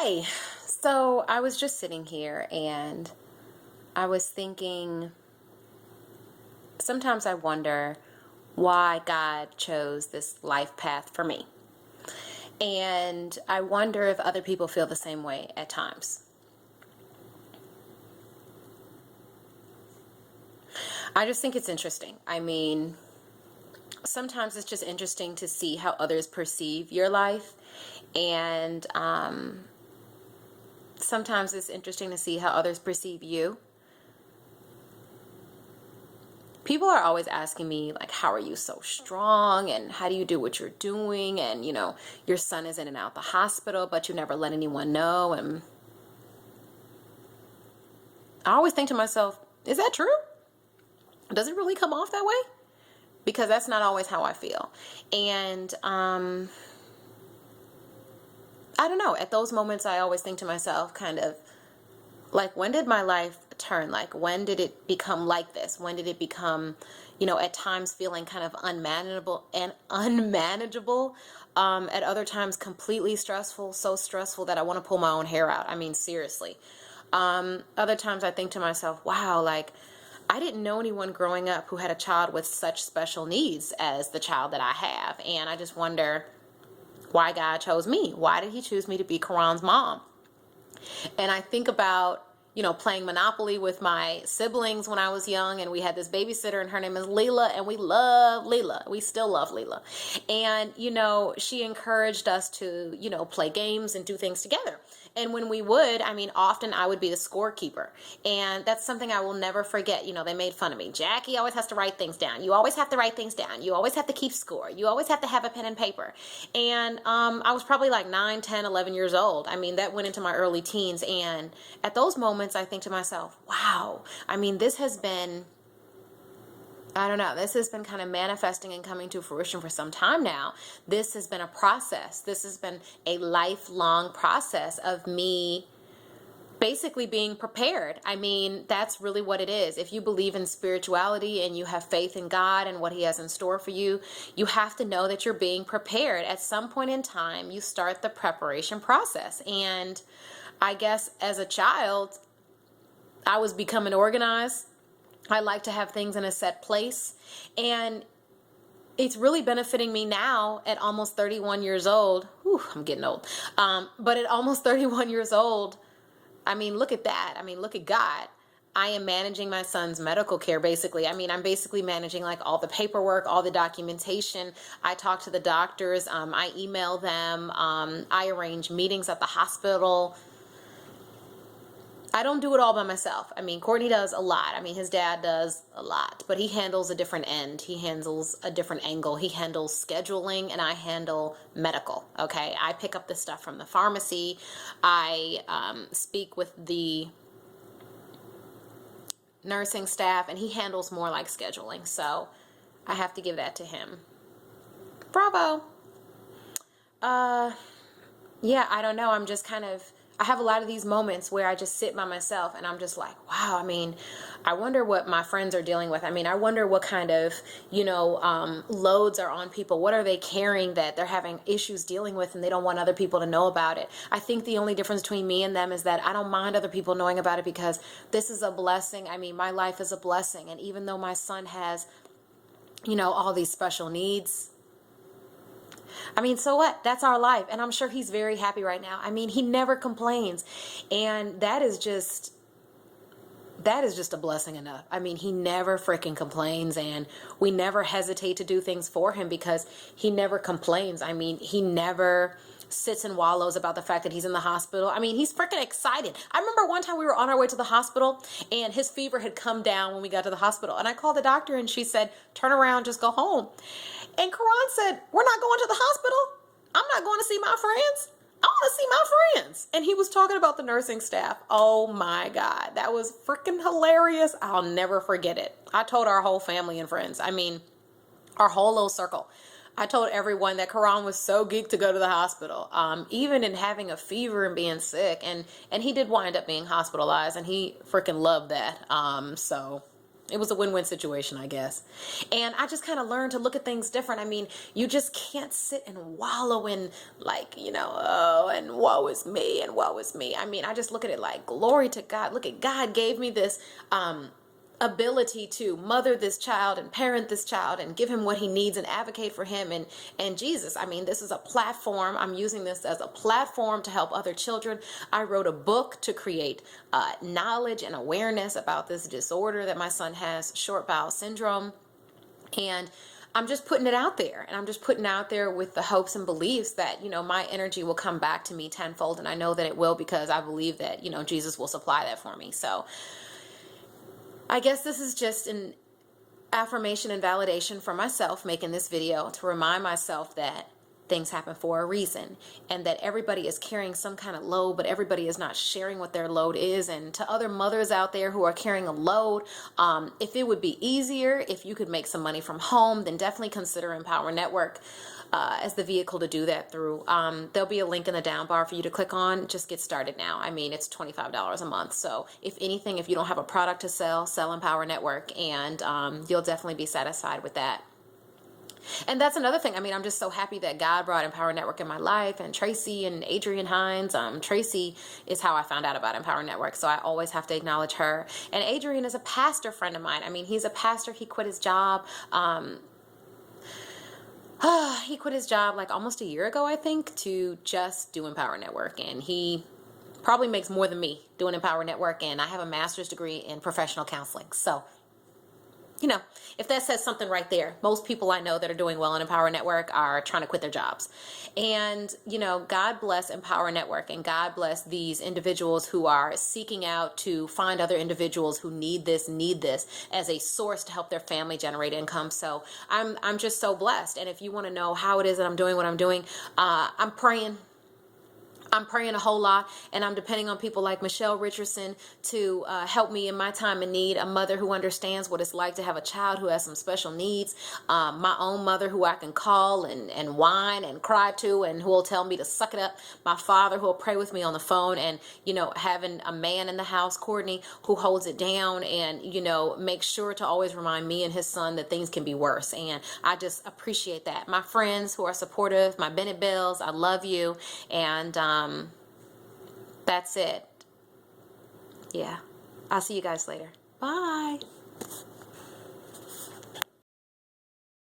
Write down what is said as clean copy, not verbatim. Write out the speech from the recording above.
Hey, so I was just sitting here and I was thinking, sometimes I wonder why God chose this life path for me. And I wonder if other people feel the same way at times. I just think it's interesting. I mean, sometimes it's just interesting to see how others perceive your life. And sometimes it's interesting to see how others perceive you. People are always asking me, like, how are you so strong? And how do you do what you're doing? And, your son is in and out the hospital, but you never let anyone know. And I always think to myself, is that true? Does it really come off that way? Because that's not always how I feel. And I don't know. At those moments, I always think to myself, kind of, like, when did my life turn? Like, when did it become like this? When did it become, at times feeling kind of unmanageable and unmanageable, at other times completely stressful, so stressful that I want to pull my own hair out. I mean, seriously. Other times I think to myself, wow, like, I didn't know anyone growing up who had a child with such special needs as the child that I have. And I just wonder why God chose me. Why did he choose me to be Karan's mom? And I think about, playing Monopoly with my siblings when I was young, and we had this babysitter, and her name is Leela, and we love Leela. We still love Leela. And, she encouraged us to, play games and do things together. And when we would, often I would be the scorekeeper. And that's something I will never forget. They made fun of me. Jackie always has to write things down. You always have to write things down. You always have to keep score. You always have to have a pen and paper. And I was probably like 9, 10, 11 years old. That went into my early teens. And at those moments, I think to myself, wow, this has been, I don't know, this has been kind of manifesting and coming to fruition for some time now. This has been a process. This has been a lifelong process of me basically being prepared. That's really what it is. If you believe in spirituality and you have faith in God and what he has in store for you, you have to know that you're being prepared. At some point in time, you start the preparation process. And I guess as a child, I was becoming organized. I like to have things in a set place. And it's really benefiting me now at almost 31 years old. Whew, I'm getting old. But at almost 31 years old, look at that. Look at God. I am managing my son's medical care, basically. I'm basically managing like all the paperwork, all the documentation. I talk to the doctors. I email them. I arrange meetings at the hospital. I don't do it all by myself. Courtney does a lot. His dad does a lot, but he handles a different end. He handles a different angle. He handles scheduling, and I handle medical. Okay. I pick up the stuff from the pharmacy. I speak with the nursing staff, and he handles more like scheduling. So I have to give that to him. Bravo. Yeah, I don't know. I have a lot of these moments where I just sit by myself and I'm just like, wow, I wonder what my friends are dealing with. I wonder what kind of, loads are on people. What are they carrying that they're having issues dealing with and they don't want other people to know about it? I think the only difference between me and them is that I don't mind other people knowing about it because this is a blessing. My life is a blessing. And even though my son has, all these special needs, so what? That's our life. And I'm sure he's very happy right now. He never complains. And that is just a blessing enough. He never freaking complains, and we never hesitate to do things for him because he never complains. He never sits and wallows about the fact that he's in the hospital. He's freaking excited. I remember one time we were on our way to the hospital and his fever had come down when we got to the hospital. And I called the doctor and she said, turn around, just go home. And Karan said, we're not going to the hospital. I'm not going to see my friends. I want to see my friends. And he was talking about the nursing staff. Oh my God. That was freaking hilarious. I'll never forget it. I told our whole family and friends, our whole little circle. I told everyone that Karan was so geeked to go to the hospital, even in having a fever and being sick. And he did wind up being hospitalized, and he freaking loved that. So It was a win-win situation, I guess. And I just kind of learned to look at things different. I mean, you just can't sit and wallow in like, oh, and woe is me and woe is me. I mean, I just look at it like, glory to God. Look at God gave me this ability to mother this child and parent this child and give him what he needs and advocate for him and Jesus. I mean, this is a platform. I'm using this as a platform to help other children. I wrote a book to create knowledge and awareness about this disorder that my son has, short bowel syndrome. And I'm just putting it out there, and I'm just putting it out there with the hopes and beliefs that, my energy will come back to me tenfold. And I know that it will, because I believe that, Jesus will supply that for me. So I guess this is just an affirmation and validation for myself, making this video to remind myself that things happen for a reason, and that everybody is carrying some kind of load, but everybody is not sharing what their load is. And to other mothers out there who are carrying a load, if it would be easier, if you could make some money from home, then definitely consider Empower Network as the vehicle to do that through. There'll be a link in the down bar for you to click on. Just get started now. I mean, it's $25 a month. So if anything, if you don't have a product to sell Empower Network, and you'll definitely be satisfied with that. And that's another thing. I mean, I'm just so happy that God brought Empower Network in my life, and Tracy and Adrienne Hines. Tracy is how I found out about Empower Network, so I always have to acknowledge her. And Adrienne is a pastor friend of mine. I mean, he's a pastor. He quit his job. He quit his job like almost a year ago, I think, to just do Empower Network. And he probably makes more than me doing Empower Network. And I have a master's degree in professional counseling. So, if that says something right there, most people I know that are doing well in Empower Network are trying to quit their jobs. And, God bless Empower Network, and God bless these individuals who are seeking out to find other individuals who need this as a source to help their family generate income. So I'm just so blessed. And if you want to know how it is that I'm doing what I'm doing, I'm praying a whole lot, and I'm depending on people like Michelle Richardson to help me in my time of need, a mother who understands what it's like to have a child who has some special needs, my own mother who I can call and whine and cry to, and who will tell me to suck it up, my father who will pray with me on the phone, and, having a man in the house, Courtney, who holds it down and, makes sure to always remind me and his son that things can be worse. And I just appreciate that. My friends who are supportive, my Bennett Bells, I love you. And that's it. Yeah. I'll see you guys later. Bye.